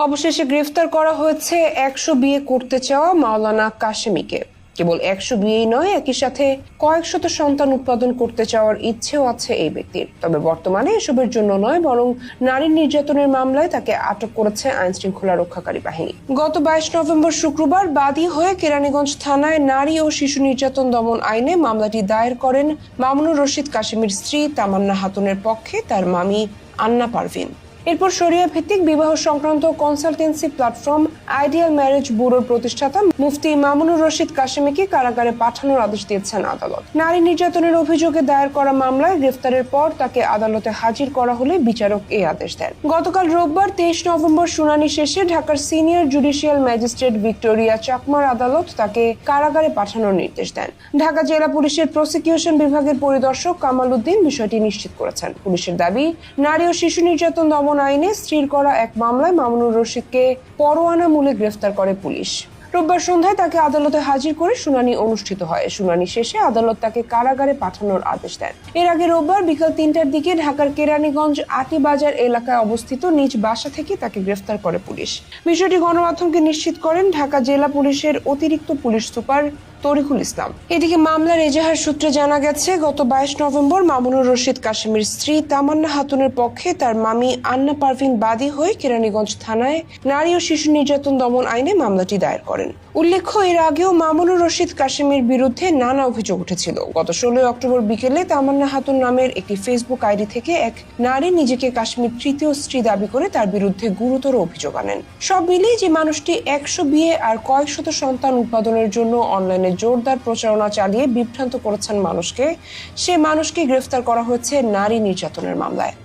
অবশেষে গ্রেফতার করা হয়েছে 100 বিয়ে করতে চাওয়া মাওলানা কাশেমীকে। কেবল 100 বিয়েই নয়, একই সাথে কয়েক শত সন্তান উৎপাদন করতে চাওয়ার ইচ্ছেও আছে এই ব্যক্তির। তবে বর্তমানে এসবের জন্য নয়, বরং নারী নির্যাতনের মামলায় তাকে আটক করেছে আইন শৃঙ্খলা রক্ষাকারী বাহিনী। গত 22 নভেম্বর শুক্রবার বাদী হয়ে কেরানীগঞ্জ থানায় নারী ও শিশু নির্যাতন দমন আইনে মামলাটি দায়ের করেন মামুনুর রশিদ কাশেমীর স্ত্রী তামান্না খাতুনের পক্ষে তার মামি আন্না পারভিন। এরপর শরিয়া ভিত্তিক বিবাহ সংক্রান্ত কনসালটেন্সি প্ল্যাটফর্ম আইডিয়াল ম্যারেজ ব্যুরোর প্রতিষ্ঠাতা মুফতি মামুনুর রশিদ কাশেমীকে কারাগারে পাঠানোর আদেশ দিয়েছেন আদালত। নারী নির্যাতনের অভিযোগে দায়ের করা মামলায় গ্রেফতারের পর তাকে আদালতে হাজির করা হলে বিচারক এই আদেশ দেন। গতকাল রোববার 23 নভেম্বর শুনানি শেষে ঢাকার সিনিয়র জুডিশিয়াল ম্যাজিস্ট্রেট ভিক্টোরিয়া চাকমার আদালত তাকে কারাগারে পাঠানোর নির্দেশ দেন। ঢাকা জেলা পুলিশের প্রসিকিউশন বিভাগের পরিদর্শক কামাল উদ্দিন বিষয়টি নিশ্চিত করেছেন। পুলিশের দাবি, নারী ও শিশু নির্যাতন দমন আইনে স্ত্রীর করা এক মামলায় মামুনুর রশিদকে পরোয়ানা মূলে গ্রেফতার করে পুলিশ। রোববার সন্ধ্যায় তাকে আদালতে হাজির করে শুনানি অনুষ্ঠিত হয়। শুনানি শেষে আদালত তাকে কারাগারে পাঠানোর আদেশ দেন। এর আগে রোববার বিকাল 3টার দিকে ঢাকার কেরানীগঞ্জ আটিবাজার এলাকায় অবস্থিত নিজ বাসা থেকে তাকে গ্রেফতার করে পুলিশ। বিষয়টি গণমাধ্যমকে নিশ্চিত করেন ঢাকা জেলা পুলিশের অতিরিক্ত পুলিশ সুপার তরিকুল ইসলাম। এদিকে মামলার এজাহার সূত্রে জানা গেছে, গত 22 নভেম্বর মামুনুর রশিদ কাশেমীর স্ত্রী তামান্না খাতুনের পক্ষে তার মামি আন্না পারভিন বাদী হয়ে কেরানীগঞ্জ থানায় নারী ও শিশু নির্যাতন দমন আইনে মামলাটি দায়ের করেন। উল্লেখ্য, এর আগেও মামুনুর রশিদ কাশেমীর বিরুদ্ধে নানা অভিযোগ উঠেছিল। গত 16 অক্টোবর বিকেলে তামান্না খাতুন নামের একটি ফেসবুক আইডি থেকে এক নারী নিজেকে কাশ্মীর তৃতীয় স্ত্রী দাবি করে তার বিরুদ্ধে গুরুতর অভিযোগ আনেন। সব মিলিয়ে যে মানুষটি 100 বিয়ে আর কয়েক শত সন্তান উৎপাদনের জন্য অনলাইনে জোরদার প্রচারণা চালিয়ে বিভ্রান্ত করেছেন মানুষকে, সে মানুষকে গ্রেফতার করা হয়েছে নারী নির্যাতনের মামলায়।